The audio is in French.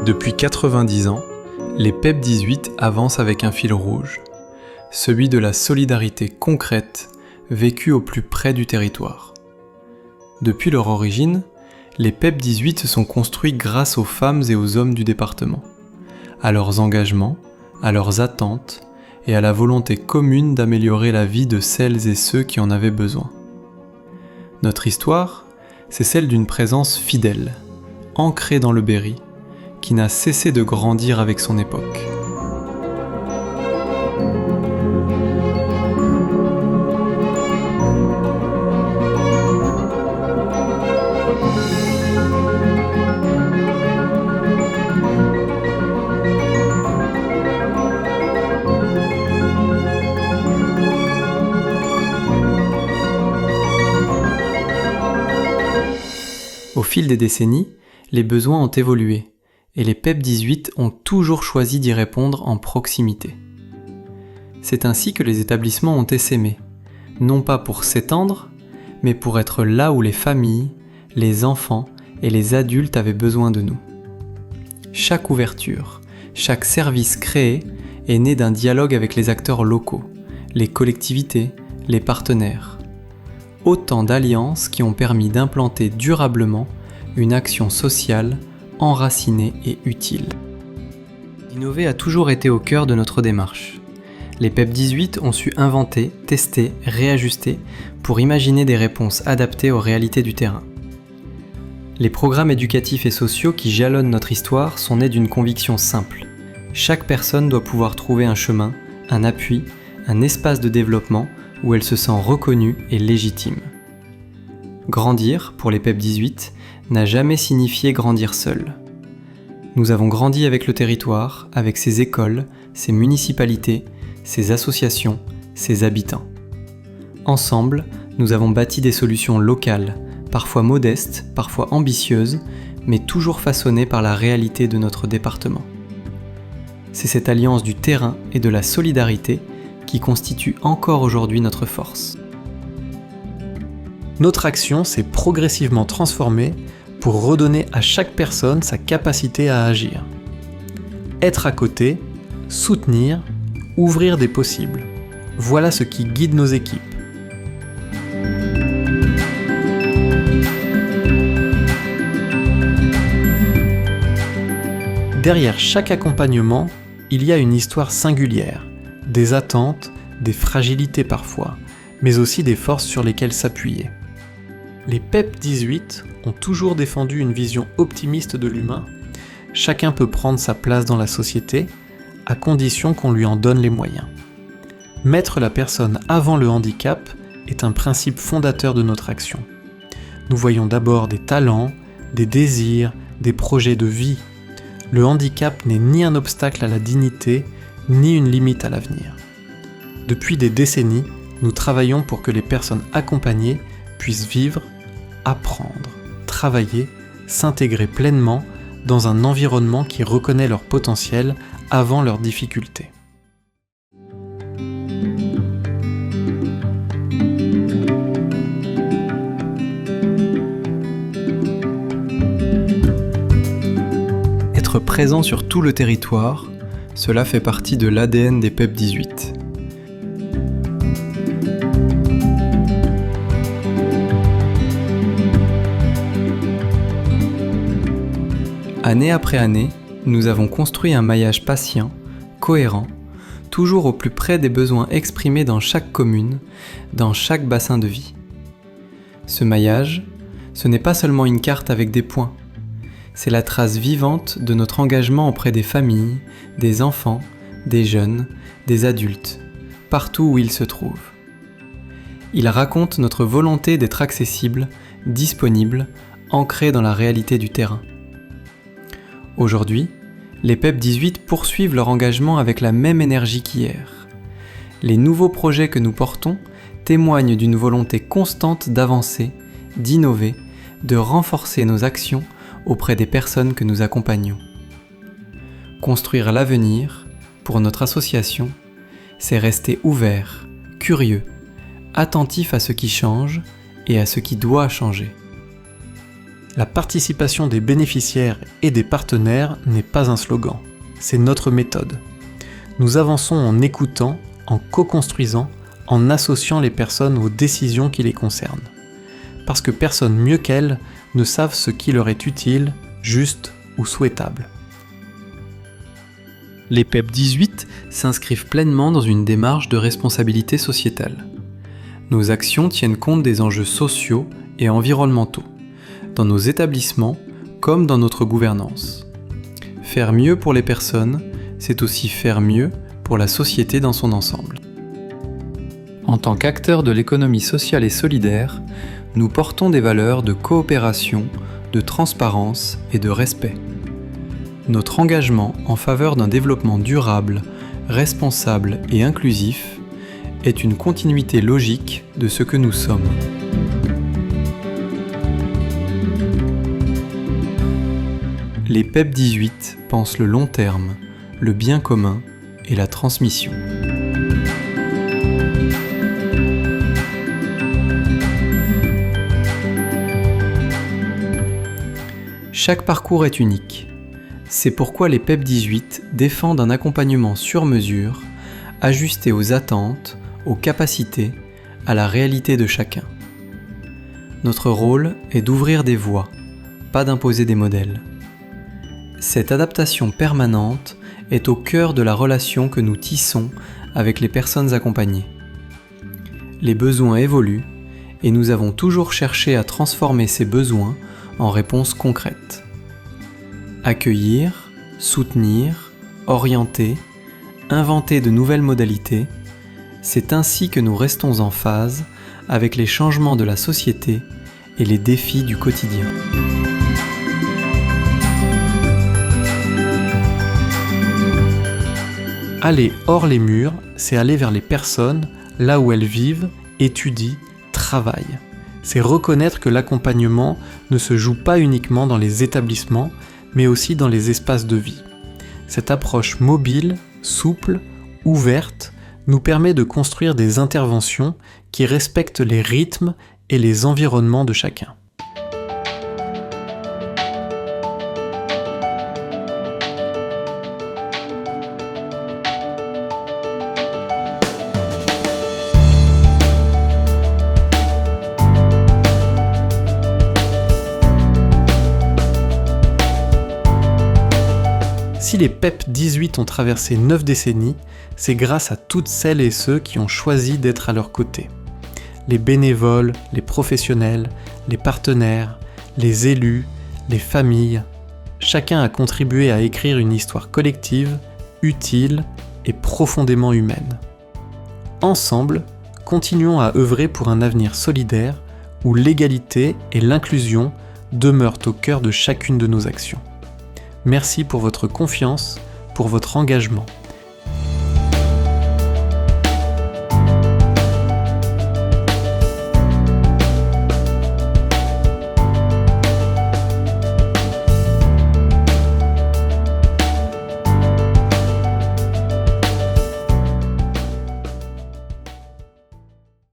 Depuis 90 ans, les PEP 18 avancent avec un fil rouge, celui de la solidarité concrète vécue au plus près du territoire. Depuis leur origine, les PEP 18 se sont construits grâce aux femmes et aux hommes du département, à leurs engagements, à leurs attentes et à la volonté commune d'améliorer la vie de celles et ceux qui en avaient besoin. Notre histoire, c'est celle d'une présence fidèle, ancrée dans le Berry, qui n'a cessé de grandir avec son époque. Au fil des décennies, les besoins ont évolué et les PEP 18 ont toujours choisi d'y répondre en proximité. C'est ainsi que les établissements ont essaimé, non pas pour s'étendre, mais pour être là où les familles, les enfants et les adultes avaient besoin de nous. Chaque ouverture, chaque service créé est né d'un dialogue avec les acteurs locaux, les collectivités, les partenaires. Autant d'alliances qui ont permis d'implanter durablement une action sociale enracinée et utile. Innover a toujours été au cœur de notre démarche. Les PEP 18 ont su inventer, tester, réajuster pour imaginer des réponses adaptées aux réalités du terrain. Les programmes éducatifs et sociaux qui jalonnent notre histoire sont nés d'une conviction simple. Chaque personne doit pouvoir trouver un chemin, un appui, un espace de développement où elle se sent reconnue et légitime. Grandir, pour les PEP 18, n'a jamais signifié grandir seul. Nous avons grandi avec le territoire, avec ses écoles, ses municipalités, ses associations, ses habitants. Ensemble, nous avons bâti des solutions locales, parfois modestes, parfois ambitieuses, mais toujours façonnées par la réalité de notre département. C'est cette alliance du terrain et de la solidarité qui constitue encore aujourd'hui notre force. Notre action s'est progressivement transformée pour redonner à chaque personne sa capacité à agir. Être à côté, soutenir, ouvrir des possibles. Voilà ce qui guide nos équipes. Derrière chaque accompagnement, il y a une histoire singulière, des attentes, des fragilités parfois, mais aussi des forces sur lesquelles s'appuyer. Les PEP 18 ont toujours défendu une vision optimiste de l'humain. Chacun peut prendre sa place dans la société, à condition qu'on lui en donne les moyens. Mettre la personne avant le handicap est un principe fondateur de notre action. Nous voyons d'abord des talents, des désirs, des projets de vie. Le handicap n'est ni un obstacle à la dignité, ni une limite à l'avenir. Depuis des décennies, nous travaillons pour que les personnes accompagnées puissent vivre, apprendre, travailler, s'intégrer pleinement dans un environnement qui reconnaît leur potentiel avant leurs difficultés. Être présent sur tout le territoire, cela fait partie de l'ADN des PEP 18. Année après année, nous avons construit un maillage patient, cohérent, toujours au plus près des besoins exprimés dans chaque commune, dans chaque bassin de vie. Ce maillage, ce n'est pas seulement une carte avec des points, c'est la trace vivante de notre engagement auprès des familles, des enfants, des jeunes, des adultes, partout où ils se trouvent. Il raconte notre volonté d'être accessible, disponible, ancré dans la réalité du terrain. Aujourd'hui, les PEP 18 poursuivent leur engagement avec la même énergie qu'hier. Les nouveaux projets que nous portons témoignent d'une volonté constante d'avancer, d'innover, de renforcer nos actions auprès des personnes que nous accompagnons. Construire l'avenir, pour notre association, c'est rester ouvert, curieux, attentif à ce qui change et à ce qui doit changer. La participation des bénéficiaires et des partenaires n'est pas un slogan, c'est notre méthode. Nous avançons en écoutant, en co-construisant, en associant les personnes aux décisions qui les concernent. Parce que personne mieux qu'elles ne savent ce qui leur est utile, juste ou souhaitable. Les PEP 18 s'inscrivent pleinement dans une démarche de responsabilité sociétale. Nos actions tiennent compte des enjeux sociaux et environnementaux, dans nos établissements comme dans notre gouvernance. Faire mieux pour les personnes, c'est aussi faire mieux pour la société dans son ensemble. En tant qu'acteurs de l'économie sociale et solidaire, nous portons des valeurs de coopération, de transparence et de respect. Notre engagement en faveur d'un développement durable, responsable et inclusif est une continuité logique de ce que nous sommes. Les PEP 18 pensent le long terme, le bien commun et la transmission. Chaque parcours est unique. C'est pourquoi les PEP 18 défendent un accompagnement sur mesure, ajusté aux attentes, aux capacités, à la réalité de chacun. Notre rôle est d'ouvrir des voies, pas d'imposer des modèles. Cette adaptation permanente est au cœur de la relation que nous tissons avec les personnes accompagnées. Les besoins évoluent et nous avons toujours cherché à transformer ces besoins en réponses concrètes. Accueillir, soutenir, orienter, inventer de nouvelles modalités, c'est ainsi que nous restons en phase avec les changements de la société et les défis du quotidien. Aller hors les murs, c'est aller vers les personnes, là où elles vivent, étudient, travaillent. C'est reconnaître que l'accompagnement ne se joue pas uniquement dans les établissements, mais aussi dans les espaces de vie. Cette approche mobile, souple, ouverte, nous permet de construire des interventions qui respectent les rythmes et les environnements de chacun. Si les PEP 18 ont traversé 9 décennies, c'est grâce à toutes celles et ceux qui ont choisi d'être à leur côté. Les bénévoles, les professionnels, les partenaires, les élus, les familles, chacun a contribué à écrire une histoire collective, utile et profondément humaine. Ensemble, continuons à œuvrer pour un avenir solidaire où l'égalité et l'inclusion demeurent au cœur de chacune de nos actions. Merci pour votre confiance, pour votre engagement.